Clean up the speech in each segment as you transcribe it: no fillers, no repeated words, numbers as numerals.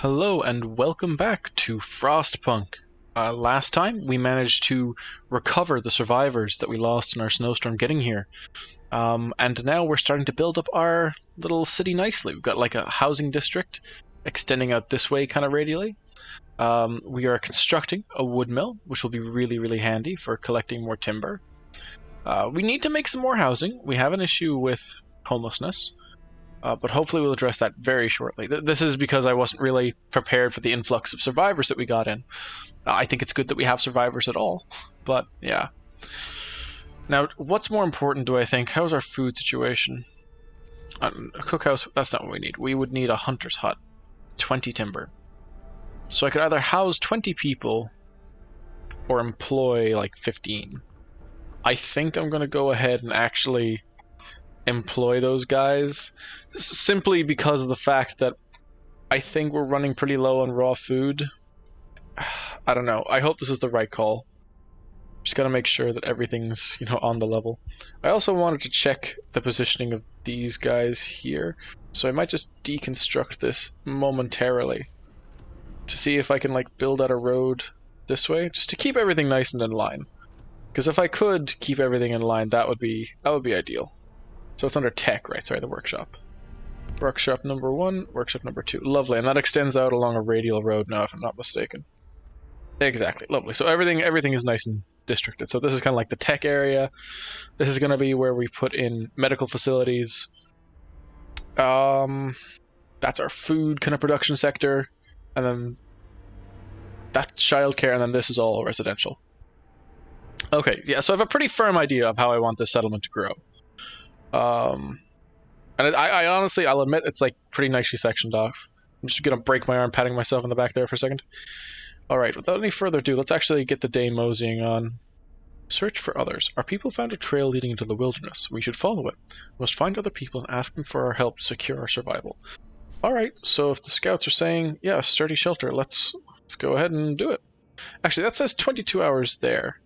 Hello and welcome back to Frostpunk. Last time we managed to recover the survivors that we lost in our snowstorm getting here. And now we're starting to build up our little city nicely. We've got like a housing district extending out this way kind of radially. We are constructing a wood mill, which will be really handy for collecting more timber. We need to make some more housing. We have an issue with homelessness. But hopefully we'll address that very shortly. This is because I wasn't really prepared for the influx of survivors that we got in. I think it's good that we have survivors at all, but yeah. Now, what's more important, do I think? How's our food situation? A cookhouse, that's not what we need. We would need a hunter's hut. 20 timber. So I could either house 20 people or employ like 15. I think I'm going to go ahead and actually employ those guys simply because of the fact that I think we're running pretty low on raw food. I don't know. I hope this is the right call. Just gotta make sure that everything's, on the level. I also wanted to check the positioning of these guys here, so I might just deconstruct this momentarily to see if I can build out a road this way, just to keep everything nice and in line. Because if I could keep everything in line, that would be ideal. So it's under tech, right? Sorry, the workshop. Workshop number 1, workshop number 2. Lovely, and that extends out along a radial road now, if I'm not mistaken. Exactly, lovely. So everything is nice and districted. So this is kind of like the tech area. This is going to be where we put in medical facilities. That's our food kind of production sector. And then that's childcare, and then this is all residential. Okay, yeah, so I have a pretty firm idea of how I want this settlement to grow. And I honestly, I'll admit, it's pretty nicely sectioned off. I'm just gonna break my arm patting myself in the back there for a second. Alright, without any further ado, let's actually get the day moseying on. Search for others. Our people found a trail leading into the wilderness. We should follow it. We must find other people and ask them for our help to secure our survival. Alright, so if the scouts are saying, yeah, sturdy shelter, let's go ahead and do it. Actually, that says 22 hours there.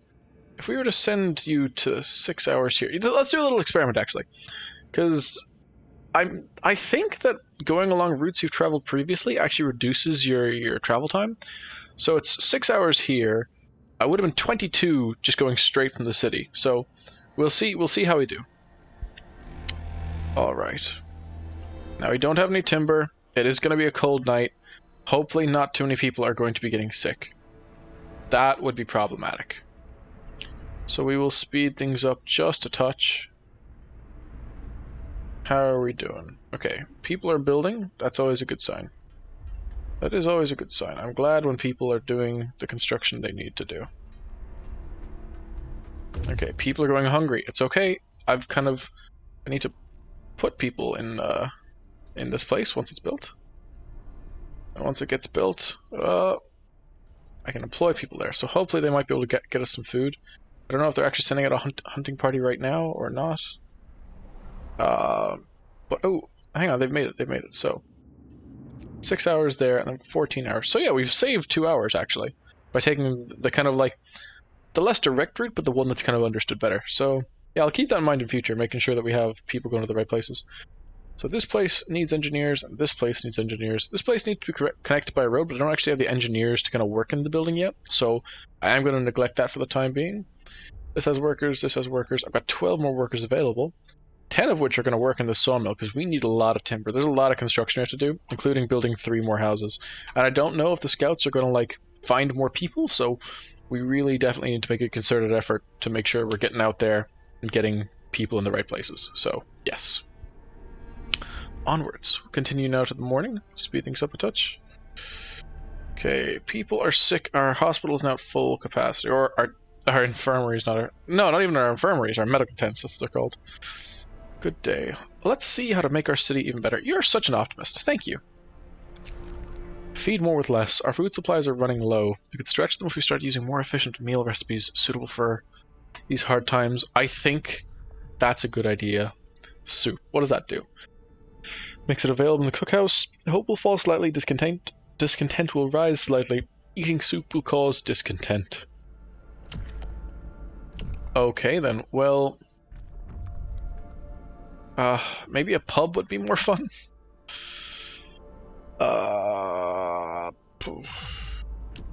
If we were to send you to 6 hours here, let's do a little experiment actually, because I think that going along routes you've traveled previously actually reduces your travel time. So it's 6 hours here. I would have been 22 just going straight from the city. So we'll see how we do. All right. Now we don't have any timber. It is going to be a cold night. Hopefully not too many people are going to be getting sick. That would be problematic. So we will speed things up just a touch. How are we doing? Okay, people are building. That's always a good sign. That is always a good sign. I'm glad when people are doing the construction they need to do. Okay, people are going hungry. It's okay. I need to put people in this place once it's built. And once it gets built, I can employ people there. So hopefully they might be able to get us some food. I don't know if they're actually sending out a hunting party right now or not. But oh, hang on, they've made it. So 6 hours there and then 14 hours. So yeah, we've saved 2 hours actually by taking the kind of the less direct route, but the one that's kind of understood better. So yeah, I'll keep that in mind in future, making sure that we have people going to the right places. So this place needs engineers, and this place needs engineers. This place needs to be connected by a road, but I don't actually have the engineers to kind of work in the building yet. So I am going to neglect that for the time being. This has workers, this has workers. I've got 12 more workers available. 10 of which are going to work in the sawmill, because we need a lot of timber. There's a lot of construction we have to do, including building 3 more houses. And I don't know if the scouts are going to, find more people, so we really definitely need to make a concerted effort to make sure we're getting out there and getting people in the right places. So, yes. Onwards. We'll continue now to the morning. Speed things up a touch. Okay, people are sick. Our hospital is now at full capacity. Or our infirmary is not our... No, not even our infirmaries. Our medical tents, that's what they're called. Good day. Let's see how to make our city even better. You're such an optimist. Thank you. Feed more with less. Our food supplies are running low. We could stretch them if we start using more efficient meal recipes suitable for these hard times. I think that's a good idea. Soup. What does that do? Makes it available in the cookhouse. Hope will fall slightly. Discontent will rise slightly. Eating soup will cause discontent. Okay then. Well... maybe a pub would be more fun.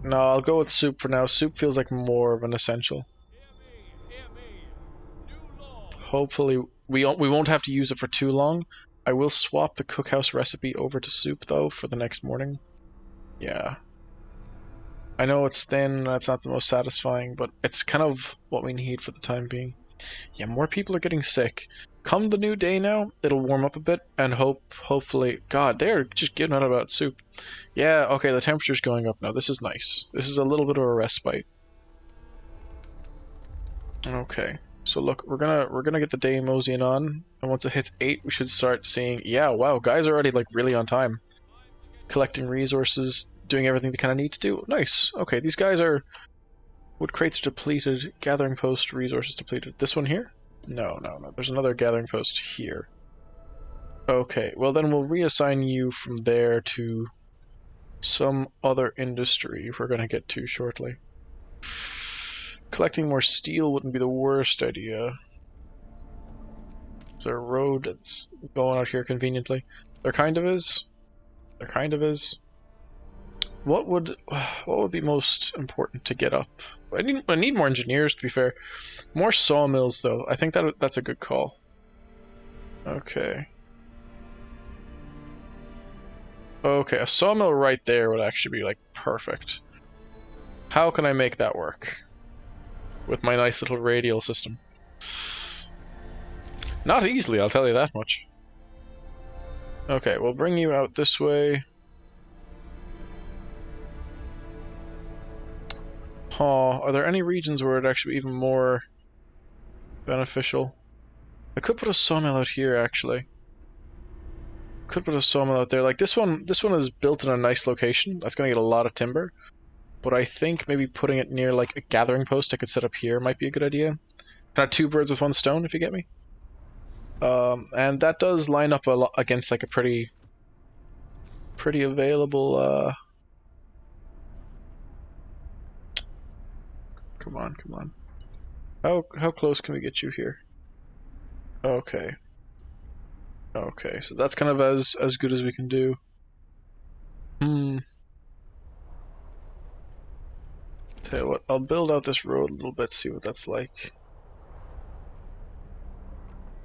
No, I'll go with soup for now. Soup feels like more of an essential. Hopefully, we won't have to use it for too long. I will swap the cookhouse recipe over to soup, though, for the next morning. Yeah. I know it's thin, that's not the most satisfying, but it's kind of what we need for the time being. Yeah, more people are getting sick. Come the new day now, it'll warm up a bit, and hopefully... God, they're just giving out about soup. Yeah, okay, the temperature's going up now. This is nice. This is a little bit of a respite. Okay, so look, we're gonna get the day moseying on, and once it hits 8, we should start seeing... Yeah, wow, guys are already, like, really on time. Collecting resources, doing everything they kind of need to do. Nice. Okay, these guys are... Wood crates are depleted. Gathering post resources depleted. This one here? No. There's another gathering post here. Okay, well then we'll reassign you from there to some other industry we're going to get to shortly. Collecting more steel wouldn't be the worst idea. Is there a road that's going out here conveniently? There kind of is. There kind of is. What would be most important to get up? I need more engineers, to be fair. More sawmills, though. I think that's a good call. Okay. Okay, a sawmill right there would actually be, like, perfect. How can I make that work? With my nice little radial system. Not easily, I'll tell you that much. Okay, we'll bring you out this way. Are there any regions where it'd actually be even more beneficial? I could put a sawmill out here, actually. Could put a sawmill out there. Like this one is built in a nice location. That's gonna get a lot of timber. But I think maybe putting it near like a gathering post I could set up here might be a good idea. Kind of 2 birds with 1 stone, if you get me. And that does line up a lot against like a pretty available. Come on. How close can we get you here? Okay. Okay, so that's kind of as good as we can do. Tell you what, I'll build out this road a little bit, see what that's like.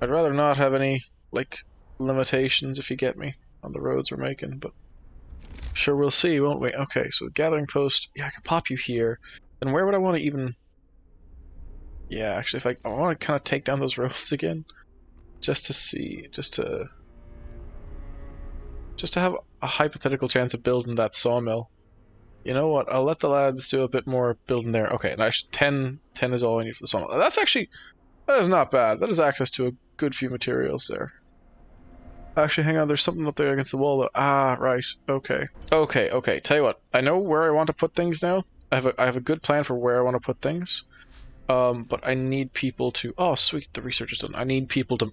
I'd rather not have any, like, limitations, if you get me, on the roads we're making, but sure we'll see, won't we? Okay, so gathering post, yeah, I could pop you here. And where would I want to even... Yeah, actually, if I want to kind of take down those roads again, just to see, just to have a hypothetical chance of building that sawmill. You know what? I'll let the lads do a bit more building there. Okay, nice. 10 is all I need for the sawmill. That is not bad. That is access to a good few materials there. Actually, hang on. There's something up there against the wall, though. Ah, right. Okay. Okay. Tell you what. I know where I want to put things now. I have a good plan for where I want to put things. But I need people to... Oh, sweet, the research is done. I need people to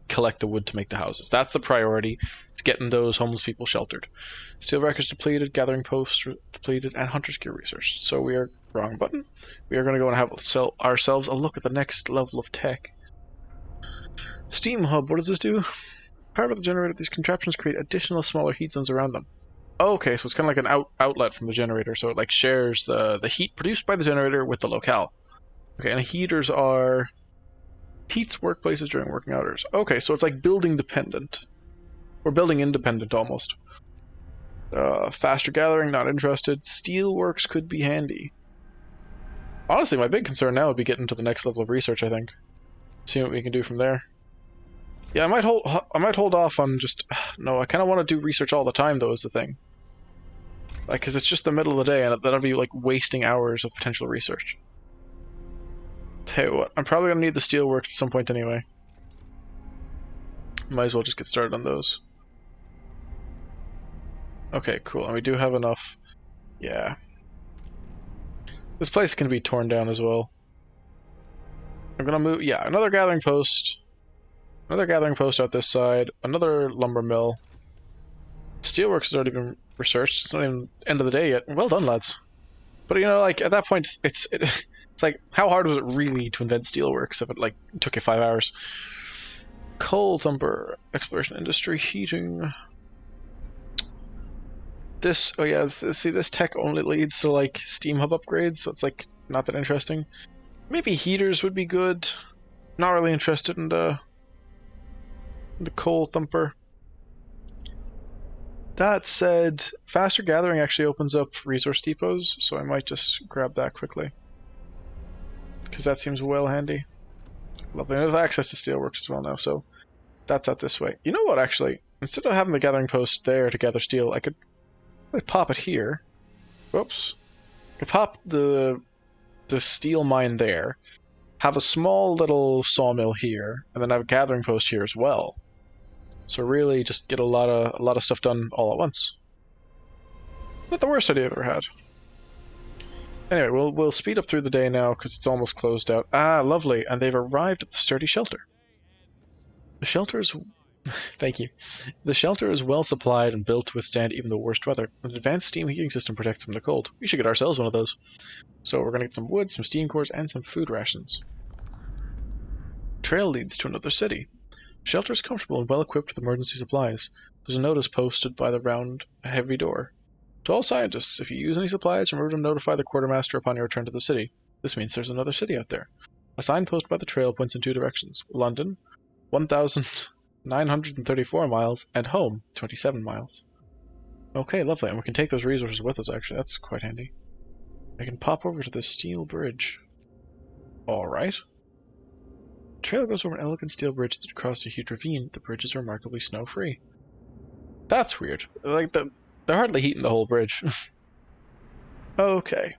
collect the wood to make the houses. That's the priority, to getting those homeless people sheltered. Steel records depleted, gathering posts depleted, and hunter's gear researched. So we are... Wrong button. We are going to go and have ourselves a look at the next level of tech. Steam hub, what does this do? Powered by the generator, these contraptions create additional smaller heat zones around them. Okay, so it's kind of like an outlet from the generator, so it like shares the heat produced by the generator with the locale. Okay, and heaters are... Heats workplaces during working hours. Okay, so it's like building dependent. Or building independent, almost. Faster gathering, not interested. Steelworks could be handy. Honestly, my big concern now would be getting to the next level of research, I think. Seeing what we can do from there. Yeah, I might hold off on just... No, I kind of want to do research all the time, though, is the thing. Like, because it's just the middle of the day, and that'll be, like, wasting hours of potential research. Tell you what, I'm probably going to need the steelworks at some point anyway. Might as well just get started on those. Okay, cool, and we do have enough. Yeah. This place can be torn down as well. I'm going to move... Yeah, another gathering post. Another gathering post out this side. Another lumber mill. Steelworks has already been researched. It's not even end of the day yet. Well done, lads. But, you know, like, at that point, it's like, how hard was it really to invent steelworks if it, like, took you 5 hours? Coal thumper, exploration industry, heating. This, oh yeah, see, this tech only leads to like Steam Hub upgrades, so it's like not that interesting. Maybe heaters would be good. Not really interested in the coal thumper. That said, faster gathering actually opens up resource depots, so I might just grab that quickly. Because that seems well handy. Lovely. And I have access to steelworks as well now, so that's out this way. You know what, actually? Instead of having the gathering post there to gather steel, I could probably pop it here. Whoops. I could pop the steel mine there, have a small little sawmill here, and then have a gathering post here as well. So really, just get a lot of stuff done all at once. Not the worst idea I've ever had. Anyway, we'll speed up through the day now because it's almost closed out. Ah, lovely, and they've arrived at the sturdy shelter. The shelter is thank you. The shelter is well supplied and built to withstand even the worst weather. An advanced steam heating system protects from the cold. We should get ourselves one of those. So we're gonna get some wood, some steam cores, and some food rations. Trail leads to another city. The shelter is comfortable and well equipped with emergency supplies. There's a notice posted by the round, heavy door. To all scientists, if you use any supplies, remember to notify the quartermaster upon your return to the city. This means there's another city out there. A signpost by the trail points in two directions. London, 1,934 miles, and home, 27 miles. Okay, lovely, and we can take those resources with us, actually. That's quite handy. I can pop over to the steel bridge. Alright. The trail goes over an elegant steel bridge that crosses a huge ravine. The bridge is remarkably snow-free. That's weird. Like, they're hardly heating the whole bridge. Okay.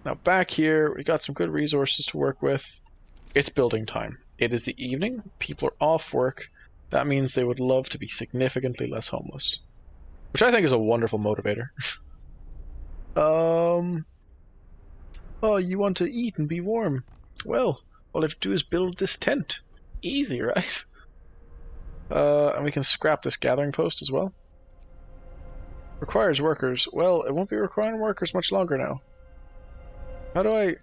Now back here, we got some good resources to work with. It's building time. It is the evening. People are off work. That means they would love to be significantly less homeless. Which I think is a wonderful motivator. Oh, you want to eat and be warm? Well, all I have to do is build this tent. Easy, right? And we can scrap this gathering post as well. Requires workers. Well, it won't be requiring workers much longer now. How do I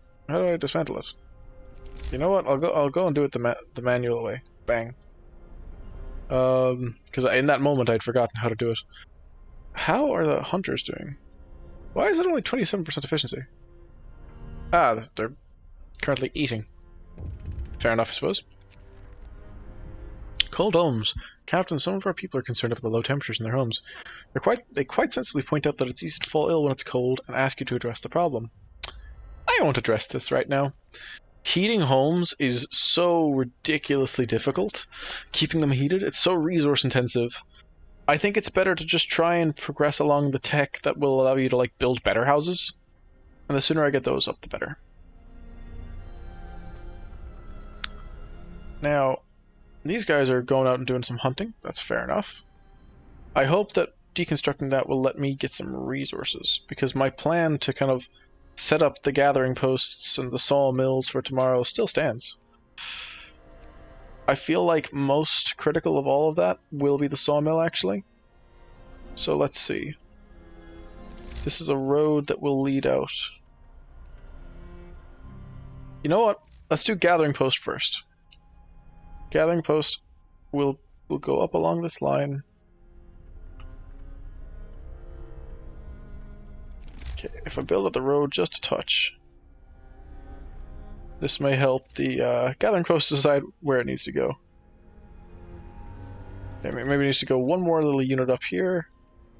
dismantle it? You know what? I'll go and do it the manual way. Bang. Because in that moment I'd forgotten how to do it. How are the hunters doing? Why is it only 27% efficiency? Ah, they're currently eating. Fair enough, I suppose. Cold homes. Captain, some of our people are concerned about the low temperatures in their homes. They quite sensibly point out that it's easy to fall ill when it's cold and ask you to address the problem. I won't address this right now. Heating homes is so ridiculously difficult. Keeping them heated, it's so resource intensive. I think it's better to just try and progress along the tech that will allow you to like build better houses. And the sooner I get those up, the better. Now, these guys are going out and doing some hunting. That's fair enough. I hope that deconstructing that will let me get some resources, because my plan to kind of set up the gathering posts and the sawmills for tomorrow still stands. I feel like most critical of all of that will be the sawmill, actually. So let's see. This is a road that will lead out. You know what? Let's do gathering post first. Gathering post will go up along this line. Okay, if I build up the road just a touch, this may help the gathering post decide where it needs to go. Okay, maybe it needs to go one more little unit up here.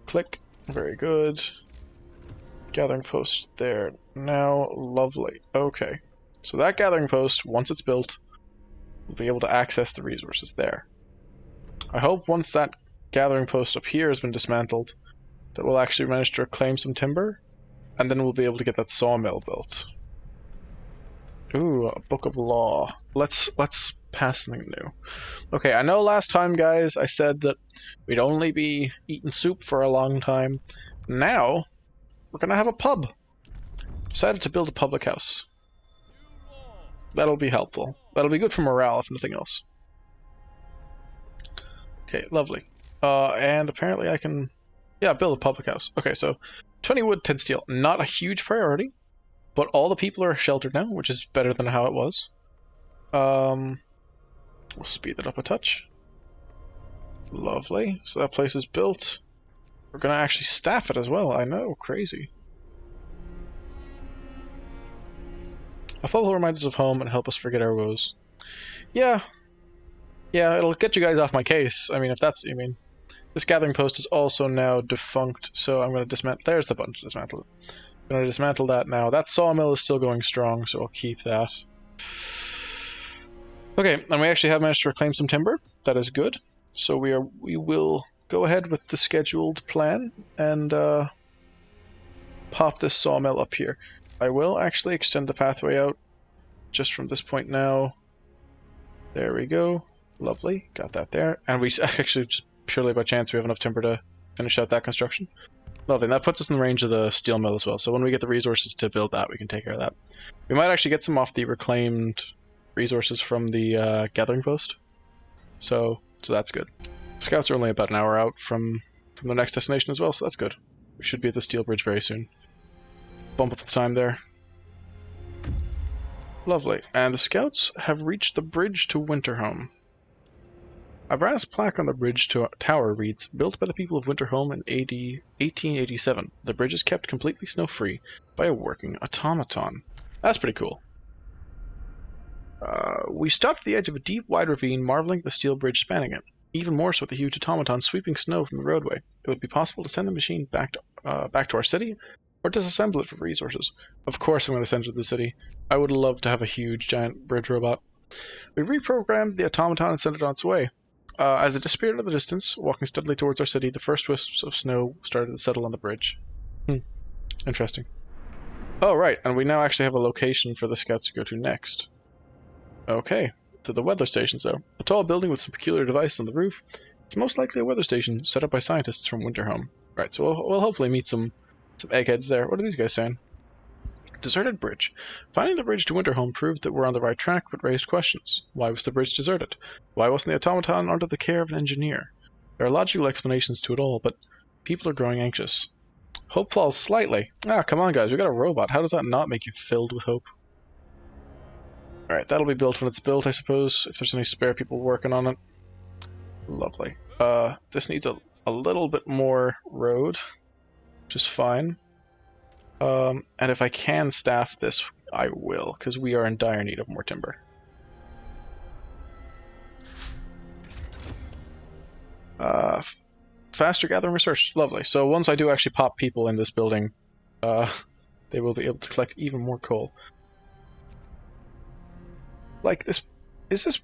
Click. Very good. Gathering post there. Now, lovely. Okay. So that gathering post, once it's built, will be able to access the resources there. I hope once that gathering post up here has been dismantled, that we'll actually manage to reclaim some timber, and then we'll be able to get that sawmill built. Ooh, a book of law. Let's pass something new. Okay, I know last time, guys, I said that we'd only be eating soup for a long time. Now, we're gonna have a pub. Decided to build a public house. That'll be helpful. That'll be good for morale, if nothing else. Okay, lovely. And apparently I can... yeah, build a public house. Okay, so 20 wood, 10 steel. Not a huge priority, but all the people are sheltered now, which is better than how it was. We'll speed it up a touch. Lovely. So that place is built. We're gonna actually staff it as well. I know, crazy. A pub will remind us of home and help us forget our woes. Yeah. Yeah, it'll get you guys off my case. I mean, if that's what you mean. This gathering post is also now defunct, so I'm going to dismantle... There's the button to dismantle it. I'm going to dismantle that now. That sawmill is still going strong, so I'll keep that. Okay, and we actually have managed to reclaim some timber. That is good. So we will go ahead with the scheduled plan and pop this sawmill up here. I will actually extend the pathway out just from this point now. There we go. Lovely. Got that there. And we actually, just purely by chance, we have enough timber to finish out that construction. Lovely. And that puts us in the range of the steel mill as well. So when we get the resources to build that, we can take care of that. We might actually get some off the reclaimed resources from the gathering post. So that's good. Scouts are only about an hour out from the next destination as well, so that's good. We should be at the steel bridge very soon. Bump up the time there. Lovely. And the scouts have reached the bridge to Winterhome. A brass plaque on the bridge tower reads, "Built by the people of Winterhome in AD 1887. The bridge is kept completely snow-free by a working automaton." That's pretty cool. We stopped at the edge of a deep, wide ravine, marveling at the steel bridge spanning it. Even more so with the huge automaton sweeping snow from the roadway. It would be possible to send the machine back to our city, or disassemble it for resources. Of course I'm going to send it to the city. I would love to have a huge, giant bridge robot. We reprogrammed the automaton and sent it on its way. As it disappeared into the distance, walking steadily towards our city, the first wisps of snow started to settle on the bridge. Interesting. Oh, right, and we now actually have a location for the scouts to go to next. Okay, to the weather station, so. A tall building with some peculiar device on the roof. It's most likely a weather station set up by scientists from Winterhome. Right, so we'll hopefully meet some eggheads there. What are these guys saying? Deserted bridge. Finding the bridge to Winterhome proved that we're on the right track, but raised questions. Why was the bridge deserted? Why wasn't the automaton under the care of an engineer? There are logical explanations to it all, but people are growing anxious. Hope falls slightly. Ah, come on guys, we got a robot. How does that not make you filled with hope? Alright, that'll be built when it's built, I suppose, if there's any spare people working on it. Lovely. This needs a little bit more road, which is fine. And if I can staff this, I will, because we are in dire need of more timber. Faster gathering research. Lovely. So once I do actually pop people in this building, they will be able to collect even more coal. Like this... Is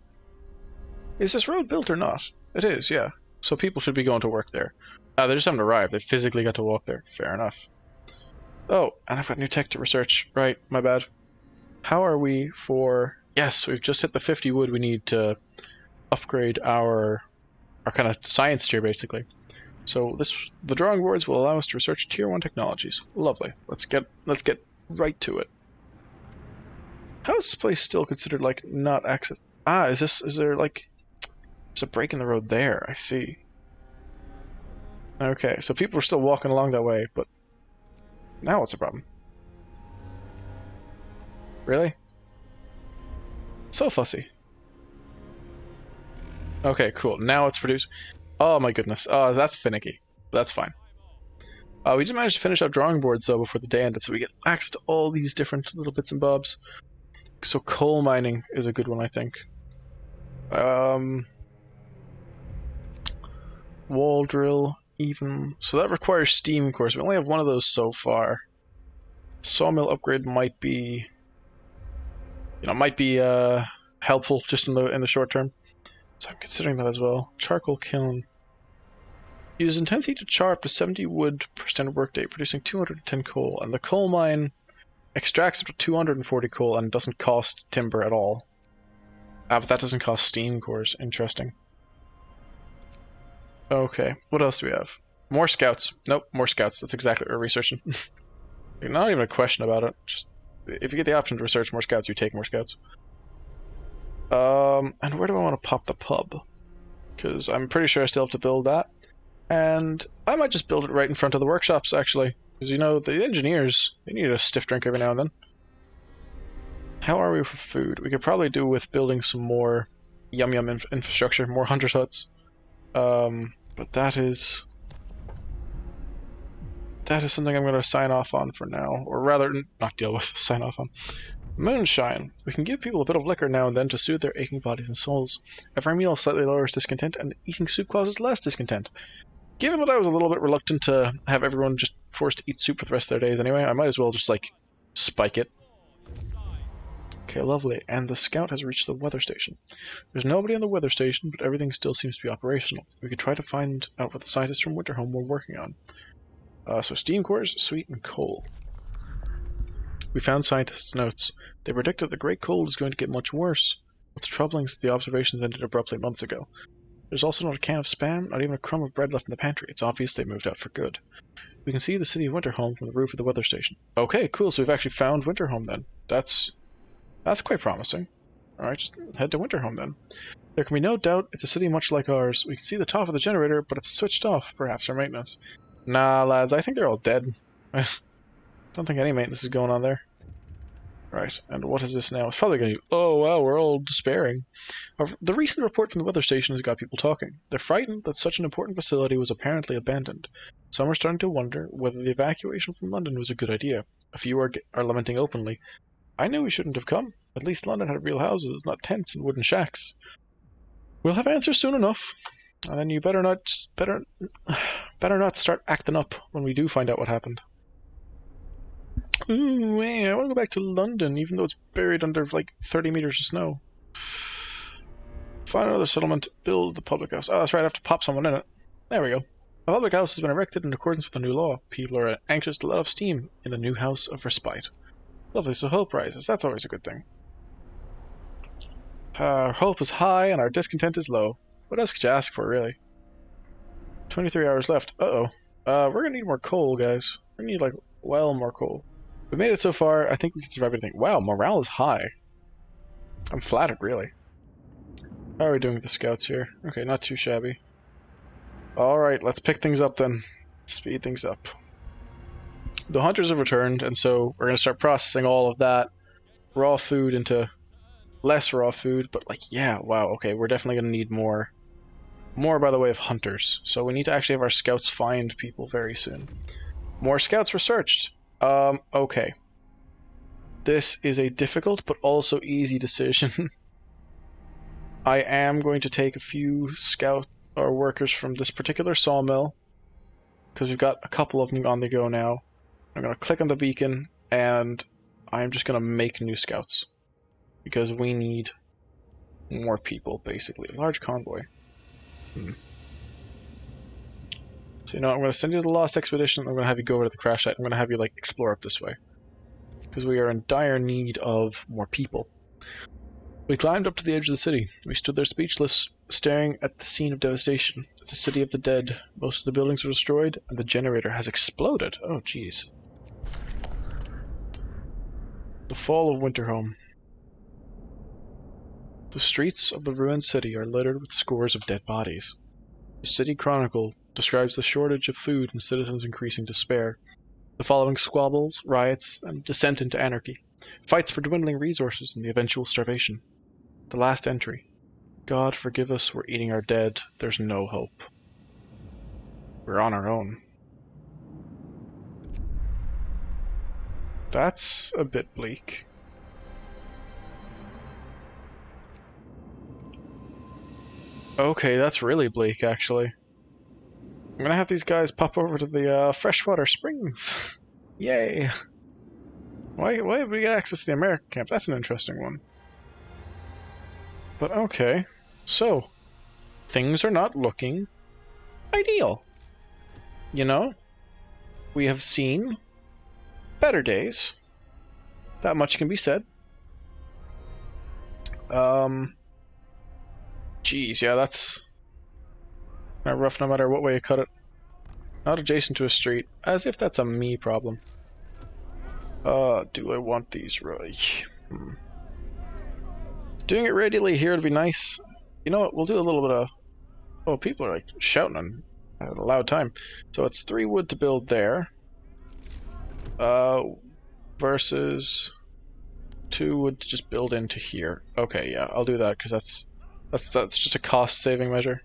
this road built or not? It is, yeah. So people should be going to work there. They just haven't arrived. They physically got to walk there. Fair enough. Oh, and I've got new tech to research. Right, my bad. How are we for... Yes, we've just hit the 50 wood we need to upgrade our kind of science tier, basically. So the drawing boards will allow us to research tier 1 technologies. Lovely. Let's get right to it. How is this place still considered, like, not access... Ah, is there, like... There's a break in the road there, I see. Okay, so people are still walking along that way, but... Now what's the problem? Really? So fussy. Okay, cool. Now it's produced... Oh my goodness. Oh, that's finicky. That's fine. We just managed to finish our drawing boards, though, before the day ended, so we get access to all these different little bits and bobs. So coal mining is a good one, I think. Wall drill, even... So that requires steam, of course. We only have one of those so far. Sawmill upgrade might be... helpful just in the short term. So I'm considering that as well. Charcoal kiln. Uses intense heat to char up to 70 wood per standard workday, producing 210 coal. And the coal mine extracts up to 240 coal and doesn't cost timber at all. But that doesn't cost steam cores. Interesting. Okay, what else do we have? More scouts. Nope, more scouts. That's exactly what we're researching. Not even a question about it. Just if you get the option to research more scouts, you take more scouts. And where do I want to pop the pub? Because I'm pretty sure I still have to build that. And I might just build it right in front of the workshops, actually. Because, the engineers, they need a stiff drink every now and then. How are we for food? We could probably do with building some more yum-yum infrastructure, more hunters' huts. But that is that is something I'm going to sign off on for now. Or rather, not deal with, sign off on. Moonshine. We can give people a bit of liquor now and then to soothe their aching bodies and souls. Every meal slightly lowers discontent, and eating soup causes less discontent. Given that I was a little bit reluctant to have everyone just forced to eat soup for the rest of their days anyway, I might as well just, like, spike it. Okay, lovely. And the scout has reached the weather station. There's nobody on the weather station, but everything still seems to be operational. We could try to find out what the scientists from Winterhome were working on. So steam cores, sweet, and coal. We found scientists' notes. They predicted the Great Cold is going to get much worse. What's troubling is that the observations ended abruptly months ago. There's also not a can of Spam, not even a crumb of bread left in the pantry. It's obvious they moved out for good. We can see the city of Winterhome from the roof of the weather station. Okay, cool, so we've actually found Winterhome then. That's quite promising. Alright, just head to Winterhome then. There can be no doubt it's a city much like ours. We can see the top of the generator, but it's switched off, perhaps for maintenance. Nah, lads, I think they're all dead. I don't think any maintenance is going on there. Right, and what is this now? It's probably going to be, oh wow, we're all despairing. The recent report from the weather station has got people talking. They're frightened that such an important facility was apparently abandoned. Some are starting to wonder whether the evacuation from London was a good idea. A few are lamenting openly. I knew we shouldn't have come. At least London had real houses, not tents and wooden shacks. We'll have answers soon enough. And then you better not start acting up when we do find out what happened. Ooh, man, I want to go back to London, even though it's buried under, like, 30 meters of snow. Find another settlement, build the public house. Oh, that's right, I have to pop someone in it. There we go. A public house has been erected in accordance with the new law. People are anxious to let off steam in the new house of respite. Lovely, so hope rises. That's always a good thing. Our hope is high and our discontent is low. What else could you ask for, really? 23 hours left. Uh-oh. We're gonna need more coal, guys. We're gonna need, like, well more coal. We made it so far, I think we can survive anything. Wow, morale is high. I'm flattered, really. How are we doing with the scouts here? Okay, not too shabby. Alright, let's pick things up then. Speed things up. The hunters have returned, and so we're going to start processing all of that raw food into less raw food, but like, yeah, wow, okay, we're definitely going to need more. More by the way of hunters. So we need to actually have our scouts find people very soon. More scouts researched. Okay. This is a difficult but also easy decision. I am going to take a few scout or workers from this particular sawmill, because we've got a couple of them on the go now. I'm going to click on the beacon, and I'm just going to make new scouts. Because we need more people, basically. A large convoy. So, you know, I'm going to send you to the Lost Expedition. I'm going to have you go over to the crash site. I'm going to have you, like, explore up this way. Because we are in dire need of more people. We climbed up to the edge of the city. We stood there speechless, staring at the scene of devastation. It's a city of the dead. Most of the buildings are destroyed, and the generator has exploded. Oh, jeez. The fall of Winterhome. The streets of the ruined city are littered with scores of dead bodies. The City Chronicle describes the shortage of food and citizens' increasing despair. The following squabbles, riots, and descent into anarchy. Fights for dwindling resources and the eventual starvation. The last entry. God forgive us, we're eating our dead. There's no hope. We're on our own. That's a bit bleak. Okay, that's really bleak, actually. I'm gonna have these guys pop over to the freshwater springs. Yay! Why have we got access to the American camp? That's an interesting one. But okay, so things are not looking ideal. You know, we have seen better days. That much can be said. Geez, yeah, that's not rough no matter what way you cut it. Not adjacent to a street, as if that's a me problem. Do I want these really? Doing it readily here would be nice. You know what, we'll do a little bit of... Oh, people are like shouting at a loud time. So it's 3 wood to build there. Versus 2 wood to just build into here. Okay, yeah, I'll do that because that's just a cost-saving measure.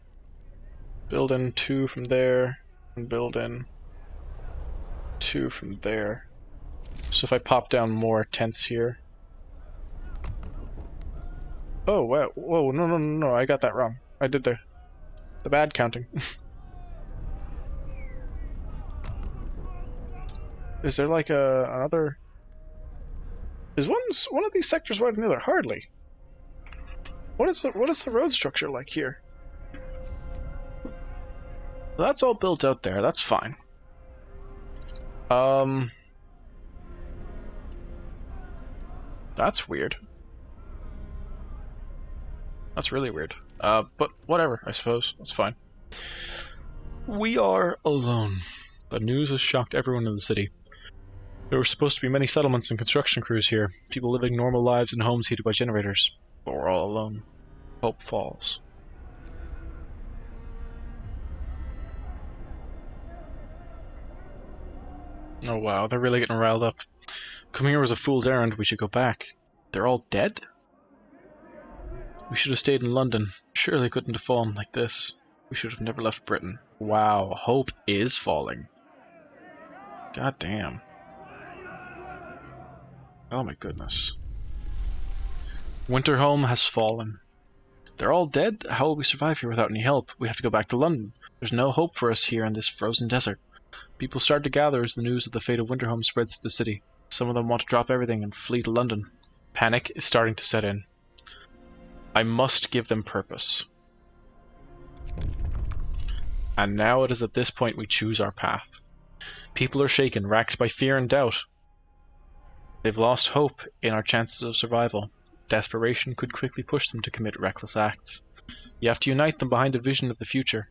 Build in 2 from there, and build in 2 from there. So if I pop down more tents here... Oh, wow. Whoa, no, I got that wrong. I did the bad counting. Is there like another... Is one of these sectors wider than the other? Hardly. What is the road structure like here? That's all built out there. That's fine. That's weird. That's really weird. But whatever, I suppose. That's fine. We are alone. The news has shocked everyone in the city. There were supposed to be many settlements and construction crews here, people living normal lives in homes heated by generators. But we're all alone. Hope falls. Oh wow, they're really getting riled up. Coming here was a fool's errand, we should go back. They're all dead? We should have stayed in London. Surely couldn't have fallen like this. We should have never left Britain. Wow, hope is falling. God damn. Oh my goodness. Winterhome has fallen. They're all dead? How will we survive here without any help? We have to go back to London. There's no hope for us here in this frozen desert. People start to gather as the news of the fate of Winterhome spreads through the city. Some of them want to drop everything and flee to London. Panic is starting to set in. I must give them purpose. And now it is at this point we choose our path. People are shaken, racked by fear and doubt. They've lost hope in our chances of survival. Desperation could quickly push them to commit reckless acts. You have to unite them behind a vision of the future.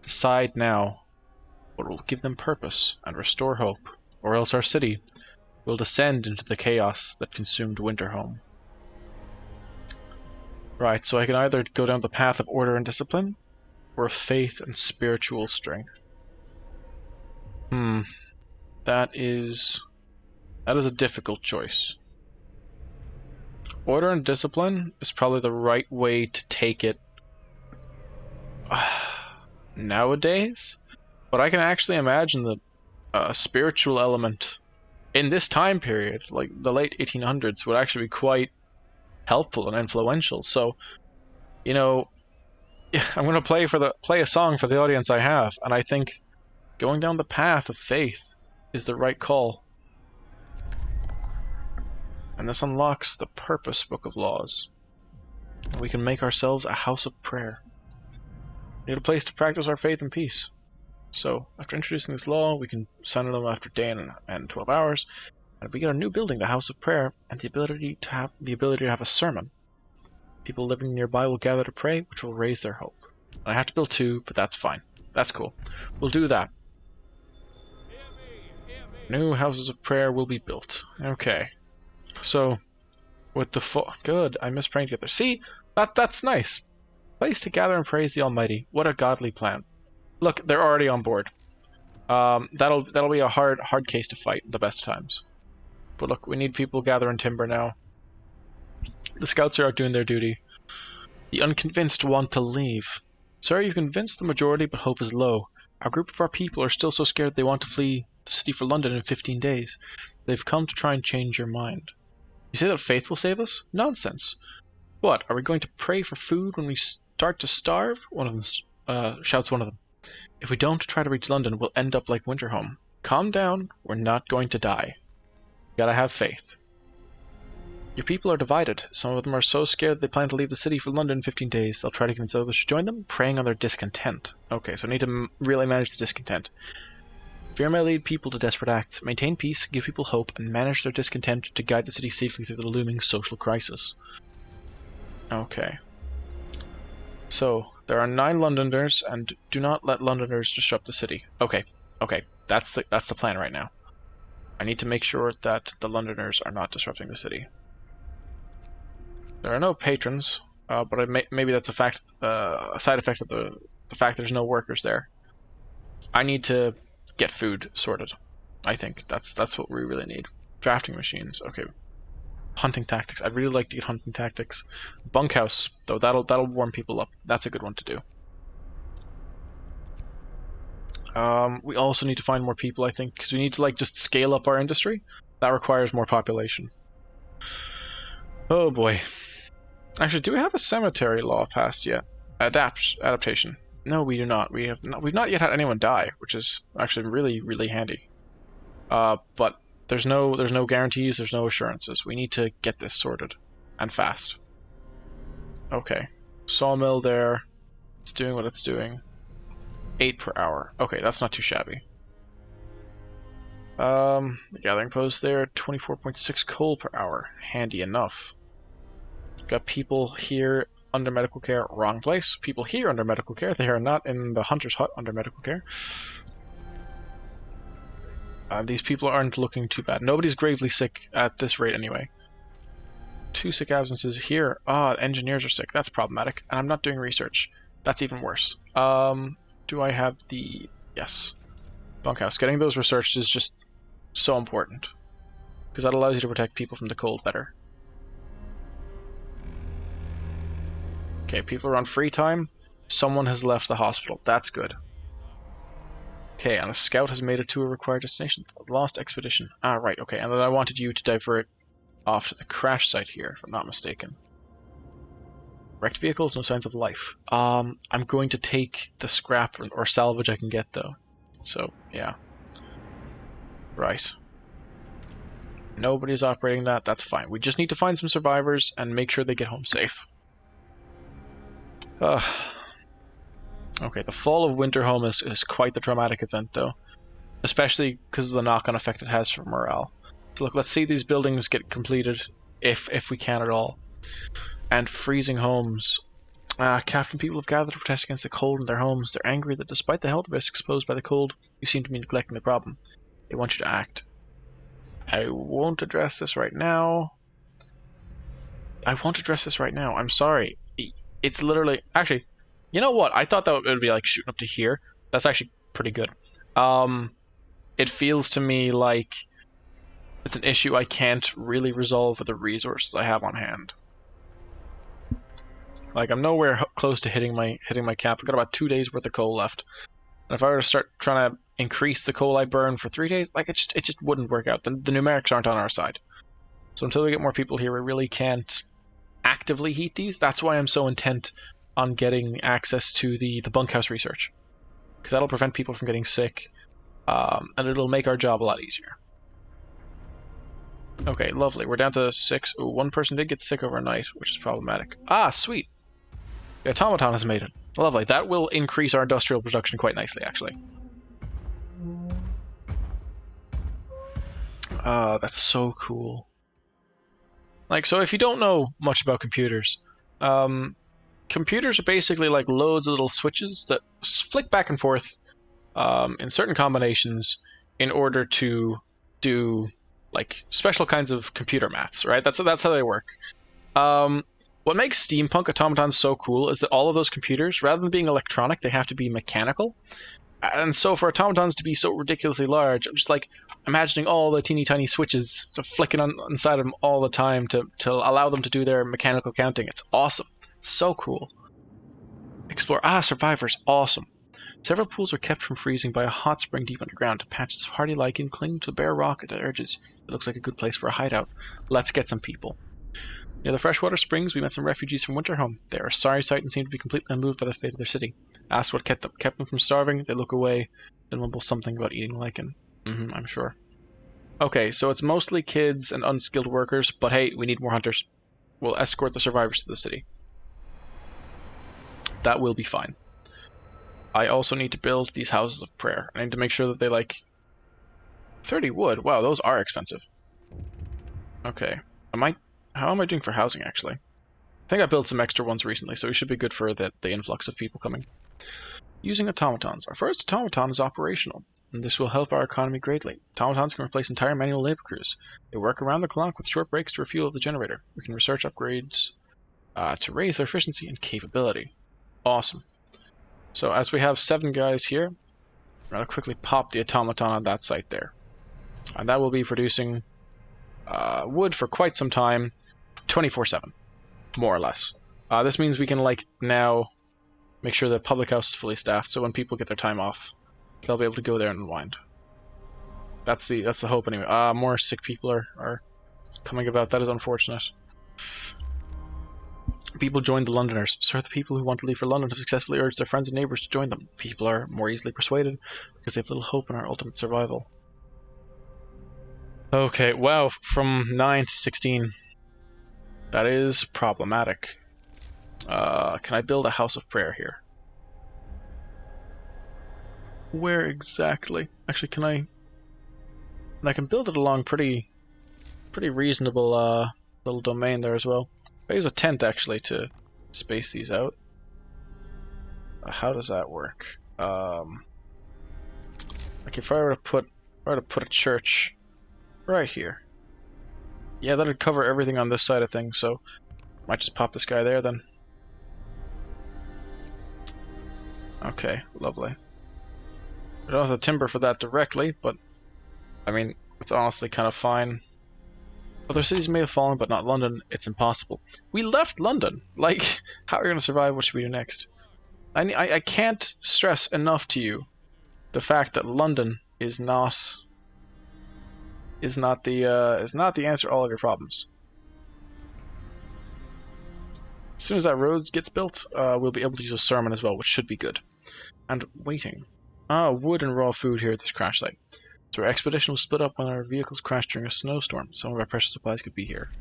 Decide now what will give them purpose and restore hope, or else our city will descend into the chaos that consumed Winterhome. Right, so I can either go down the path of order and discipline, or of faith and spiritual strength. That is a difficult choice. Order and discipline is probably the right way to take it nowadays, but I can actually imagine that a spiritual element in this time period, like the late 1800s, would actually be quite helpful and influential. So, you know, I'm going to play a song for the audience I have, and I think going down the path of faith is the right call. And this unlocks the Purpose Book of Laws. We can make ourselves a house of prayer. We need a place to practice our faith and peace. So, after introducing this law, we can summon them after day and 12 hours, and we get a new building, the House of Prayer, and the ability to have a sermon. People living nearby will gather to pray, which will raise their hope. And I have to build 2, but that's fine. That's cool. We'll do that. New houses of prayer will be built. Okay. So, with the good, I miss praying together. See, that's nice. Place to gather and praise the Almighty. What a godly plan. Look, they're already on board. That'll be a hard case to fight at the best times. But look, we need people gathering timber now. The scouts are out doing their duty. The unconvinced want to leave. Sir, you've convinced the majority, but hope is low. A group of our people are still so scared they want to flee the city for London in 15 days. They've come to try and change your mind. You say that faith will save us? Nonsense. What, are we going to pray for food when we start to starve? One of them shouts one of them. If we don't try to reach London, we'll end up like Winterhome. Calm down, we're not going to die. You gotta have faith. Your people are divided. Some of them are so scared they plan to leave the city for London in 15 days. They'll try to convince others to join them, preying on their discontent. Okay, so I need to really manage the discontent. Fear may lead people to desperate acts. Maintain peace, give people hope, and manage their discontent to guide the city safely through the looming social crisis. Okay. So, there are 9 Londoners, and do not let Londoners disrupt the city. Okay, that's the plan right now. I need to make sure that the Londoners are not disrupting the city. There are no patrons, but maybe that's a side effect of the fact there's no workers there. I need to get food sorted. I think that's what we really need. Drafting machines. Okay. Hunting tactics. I'd really like to get hunting tactics. Bunkhouse, though, that'll warm people up. That's a good one to do. We also need to find more people, I think, because we need to like just scale up our industry. That requires more population. Oh boy. Actually, do we have a cemetery law passed yet? Adaptation. No, we do not. We've not yet had anyone die, which is actually really, really handy. But there's no guarantees, there's no assurances. We need to get this sorted. And fast. Okay. Sawmill there. It's doing what it's doing. 8 per hour. Okay, that's not too shabby. The gathering post there, 24.6 coal per hour. Handy enough. Got people here under medical care. Wrong place. People here under medical care. They are not in the hunter's hut under medical care. These people aren't looking too bad. Nobody's gravely sick at this rate anyway. 2 sick absences here. Engineers are sick. That's problematic. And I'm not doing research. That's even worse. Do I have the... Yes. Bunkhouse. Getting those researched is just so important. Because that allows you to protect people from the cold better. Okay, people are on free time. Someone has left the hospital. That's good. Okay, and a scout has made it to a required destination. Lost expedition. Right, okay. And then I wanted you to divert off to the crash site here, if I'm not mistaken. Wrecked vehicles, no signs of life. I'm going to take the scrap or salvage I can get, though. So, yeah. Right. Nobody's operating that. That's fine. We just need to find some survivors and make sure they get home safe. Okay, the fall of Winterhome is quite the traumatic event, though. Especially because of the knock-on effect it has for morale. So look, let's see these buildings get completed, if we can at all. And freezing homes. Captain, people have gathered to protest against the cold in their homes. They're angry that despite the health risks exposed by the cold, you seem to be neglecting the problem. They want you to act. I won't address this right now. I'm sorry. It's literally... Actually, you know what? I thought that it would be like shooting up to here. That's actually pretty good. It feels to me like it's an issue I can't really resolve with the resources I have on hand. Like, I'm nowhere close to hitting my cap. I've got about 2 days worth of coal left. And if I were to start trying to increase the coal I burn for 3 days, like, it just wouldn't work out. The numerics aren't on our side. So until we get more people here, we really can't actively heat these. That's why I'm so intent on getting access to the bunkhouse research. Because that'll prevent people from getting sick. And it'll make our job a lot easier. Okay, lovely. We're down to 6. Ooh, one person did get sick overnight, which is problematic. Sweet. The automaton has made it. Lovely. That will increase our industrial production quite nicely, actually. That's so cool. Like, so if you don't know much about computers, computers are basically like loads of little switches that flick back and forth in certain combinations in order to do like special kinds of computer maths, right? That's how they work. What makes steampunk automatons so cool is that all of those computers, rather than being electronic, they have to be mechanical. And so for automatons to be so ridiculously large, I'm just like imagining all the teeny tiny switches flicking on inside of them all the time to allow them to do their mechanical counting. It's awesome. So cool. Explore. Survivors. Awesome. Several pools are kept from freezing by a hot spring deep underground. Patches of hardy lichen cling to the bare rock at the edges. It looks like a good place for a hideout. Let's get some people. Near the freshwater springs, we met some refugees from Winterhome. They are a sorry sight and seem to be completely unmoved by the fate of their city. Asked what kept them from starving, they look away, then mumble something about eating lichen. I'm sure. Okay, so it's mostly kids and unskilled workers, but hey, we need more hunters. We'll escort the survivors to the city. That will be fine. I also need to build these houses of prayer. I need to make sure that they, like... 30 wood? Wow, those are expensive. Okay. How am I doing for housing, actually? I think I built some extra ones recently, so we should be good for the influx of people coming. Using automatons. Our first automaton is operational, and this will help our economy greatly. Automatons can replace entire manual labor crews. They work around the clock with short breaks to refuel the generator. We can research upgrades to raise their efficiency and capability. Awesome. So as we have 7 guys here, I'm going to quickly pop the automaton on that site there. And that will be producing wood for quite some time, 24/7, more or less. This means we can, like, now make sure the public house is fully staffed, so when people get their time off, they'll be able to go there and unwind. That's the hope anyway. More sick people are coming about. That is unfortunate. People join the Londoners. Sir, the people who want to leave for London have successfully urged their friends and neighbours to join them. People are more easily persuaded because they have little hope in our ultimate survival. Okay, wow, from 9 to 16. That is problematic. Can I build a house of prayer here? Where exactly? Actually, can I... And I can build it along pretty reasonable little domain there as well. I use a tent actually to space these out. How does that work? Like if I were to put a church right here. Yeah, that'd cover everything on this side of things, so might just pop this guy there then. Okay, lovely. I don't have the timber for that directly, but I mean, it's honestly kind of fine. Other cities may have fallen, but not London. It's impossible. We left London! Like, how are we going to survive? What should we do next? I can't stress enough to you the fact that London is not the answer to all of your problems. As soon as that road gets built, we'll be able to use a sermon as well, which should be good. And waiting. Wood and raw food here at this crash site. So our expedition was split up when our vehicles crashed during a snowstorm. Some of our precious supplies could be here.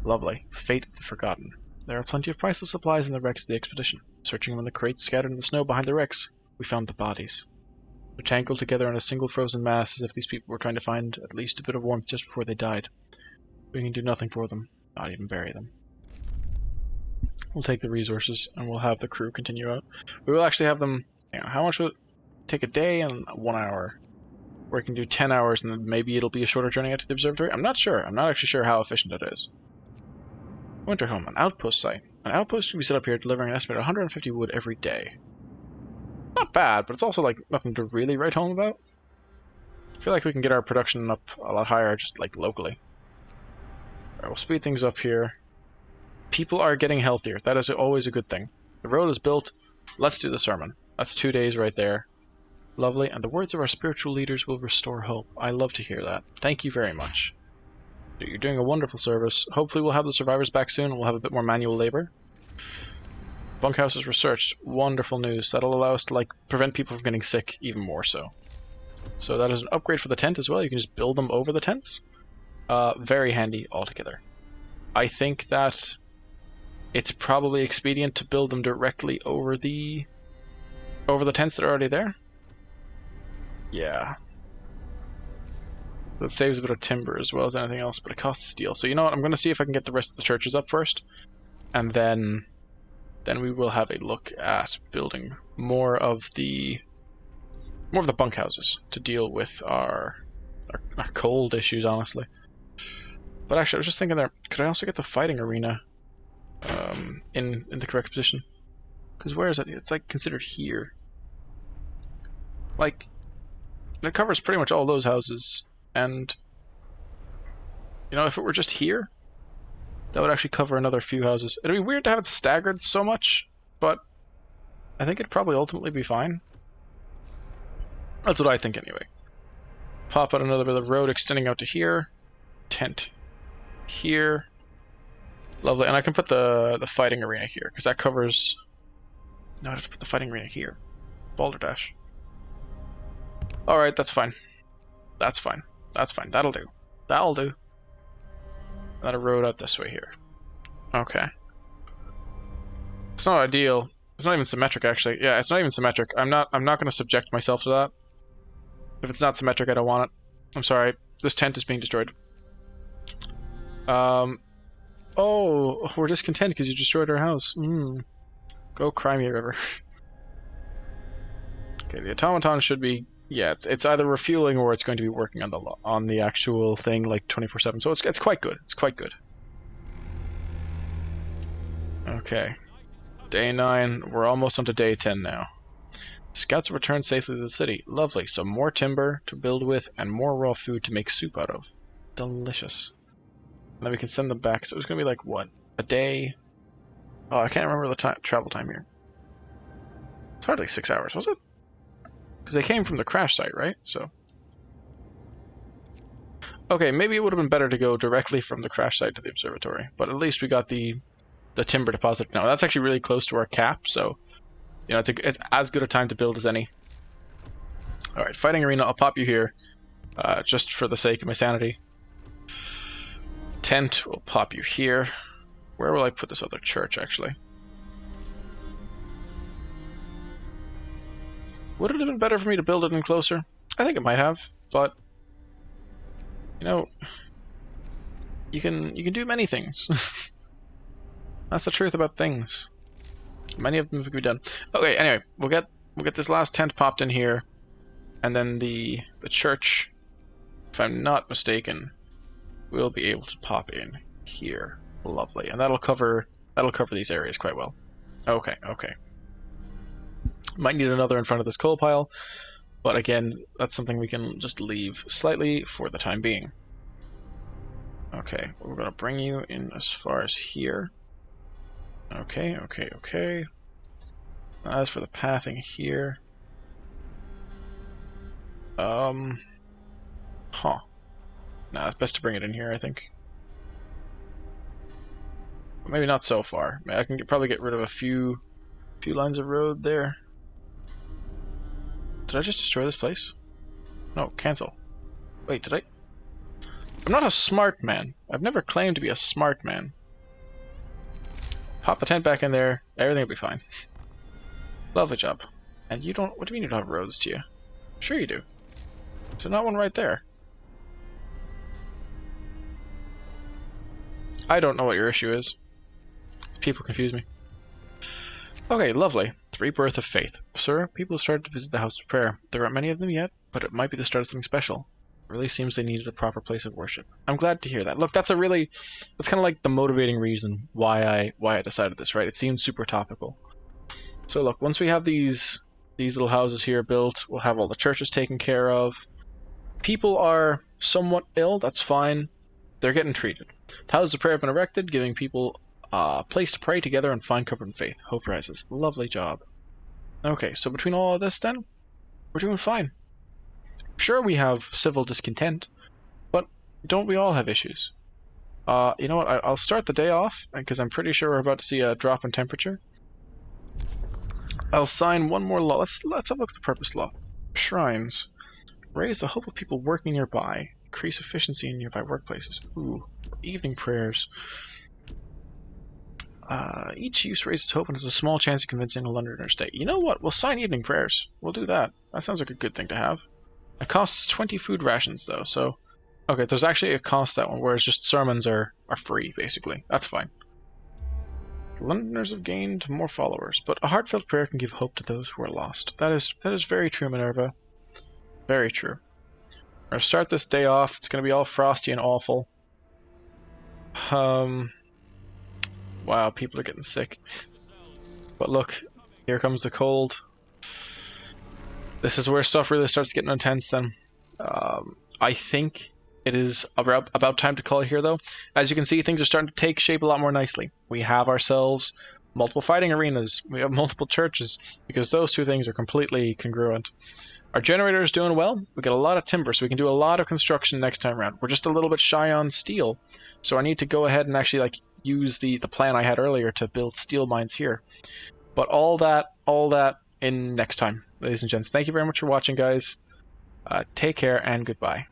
Lovely. Fate of the Forgotten. There are plenty of priceless supplies in the wrecks of the expedition. Searching among the crates scattered in the snow behind the wrecks, we found the bodies. They're tangled together in a single frozen mass as if these people were trying to find at least a bit of warmth just before they died. We can do nothing for them, not even bury them. We'll take the resources and we'll have the crew continue out. We will actually have them, how much would it take? A day and 1 hour? Or we can do 10 hours and then maybe it'll be a shorter journey out to the observatory? I'm not sure. I'm not actually sure how efficient it is. Winter home, an outpost site. An outpost can be set up here delivering an estimated 150 wood every day. Not bad, but it's also like nothing to really write home about. I feel like we can get our production up a lot higher just like locally. Alright, we'll speed things up here. People are getting healthier. That is always a good thing. The road is built. Let's do the sermon. That's 2 days right there. Lovely. And the words of our spiritual leaders will restore hope. I love to hear that. Thank you very much. You're doing a wonderful service. Hopefully we'll have the survivors back soon and we'll have a bit more manual labor. Bunkhouses researched. Wonderful news. That'll allow us to like prevent people from getting sick even more so. So that is an upgrade for the tent as well. You can just build them over the tents. Very handy altogether. I think that it's probably expedient to build them directly over the tents that are already there. Yeah. That saves a bit of timber as well as anything else, but it costs steel. So you know what? I'm going to see if I can get the rest of the churches up first, and then we will have a look at building more of the bunkhouses to deal with our cold issues, honestly. But actually, I was just thinking there, could I also get the fighting arena in the correct position? Because where is it? It's like considered here. Like, that covers pretty much all those houses. And, you know, if it were just here, that would actually cover another few houses. It'd be weird to have it staggered so much, but I think it'd probably ultimately be fine. That's what I think anyway. Pop out another bit of road extending out to here. Tent. Here. Lovely. And I can put the fighting arena here, because that covers... No, I have to put the fighting arena here. Balderdash. Alright, that's fine. That's fine. That's fine. That'll do. That'll do. Another road out this way here. Okay. It's not ideal. It's not even symmetric, actually. Yeah, it's not even symmetric. I'm not going to subject myself to that. If it's not symmetric, I don't want it. I'm sorry. This tent is being destroyed. Oh, we're discontent because you destroyed our house. Go cry me a river. Okay, the automaton should be... Yeah, it's either refueling or it's going to be working on the actual thing like 24/7. So it's quite good. It's quite good. Okay. Day 9. We're almost onto day 10 now. Scouts have returned safely to the city. Lovely. So more timber to build with and more raw food to make soup out of. Delicious. And then we can send them back. So it's going to be like, what? A day? Oh, I can't remember the travel time here. It's hardly 6 hours, was it? Because they came from the crash site, right? So... Okay, maybe it would have been better to go directly from the crash site to the observatory, but at least we got the timber deposit now. That's actually really close to our cap, so you know it's as good a time to build as any. All right, fighting arena. I'll pop you here, just for the sake of my sanity. Tent. We'll pop you here. Where will I put this other church? Actually, would it have been better for me to build it in closer? I think it might have, but. You know, you can do many things. That's the truth about things. Many of them can be done. Okay, anyway, we'll get this last tent popped in here, and then the church, if I'm not mistaken, will be able to pop in here. Lovely, and that'll cover these areas quite well. Okay, okay. Might need another in front of this coal pile. But again, that's something we can just leave slightly for the time being. Okay, we're going to bring you in as far as here. Okay, okay, okay. As for the pathing here... Huh. Nah, it's best to bring it in here, I think. Maybe not so far. I can probably get rid of a few lines of road there. Did I just destroy this place? No, cancel. Wait, did I? I'm not a smart man. I've never claimed to be a smart man. Pop the tent back in there. Everything will be fine. Lovely job. And you don't... What do you mean you don't have roads to you? Sure you do. So not one right there. I don't know what your issue is. People confuse me. Okay, lovely. Rebirth of Faith. Sir, people have started to visit the House of Prayer. There aren't many of them yet, but it might be the start of something special. It really seems they needed a proper place of worship. I'm glad to hear that. Look, that's kind of like the motivating reason why I decided this, right? It seems super topical. So look, once we have these little houses here built, we'll have all the churches taken care of. People are somewhat ill, that's fine. They're getting treated. The Houses of Prayer have been erected, giving people a place to pray together and find comfort in faith. Hope rises. Lovely job. Okay, so between all of this then, we're doing fine. Sure, we have civil discontent, but don't we all have issues? You know what, I'll start the day off, because I'm pretty sure we're about to see a drop in temperature. I'll sign one more law. Let's have a look at the purpose law. Shrines. Raise the hope of people working nearby. Increase efficiency in nearby workplaces. Ooh, evening prayers. Each use raises hope and has a small chance of convincing a Londoner to stay. You know what? We'll sign evening prayers. We'll do that. That sounds like a good thing to have. It costs 20 food rations, though, so... Okay, there's actually a cost to that one, whereas just sermons are free, basically. That's fine. The Londoners have gained more followers, but a heartfelt prayer can give hope to those who are lost. That is very true, Minerva. Very true. We're going to start this day off. It's going to be all frosty and awful. Wow, people are getting sick. But look, here comes the cold. This is where stuff really starts getting intense then. I think it is about time to call it here, though. As you can see, things are starting to take shape a lot more nicely. We have ourselves multiple fighting arenas. We have multiple churches, because those two things are completely congruent. Our generator is doing well. We get a lot of timber, so we can do a lot of construction next time around. We're just a little bit shy on steel, so I need to go ahead and actually use the plan I had earlier to build steel mines here. But all that in next time, ladies and gents. Thank you very much for watching, guys. Take care and goodbye.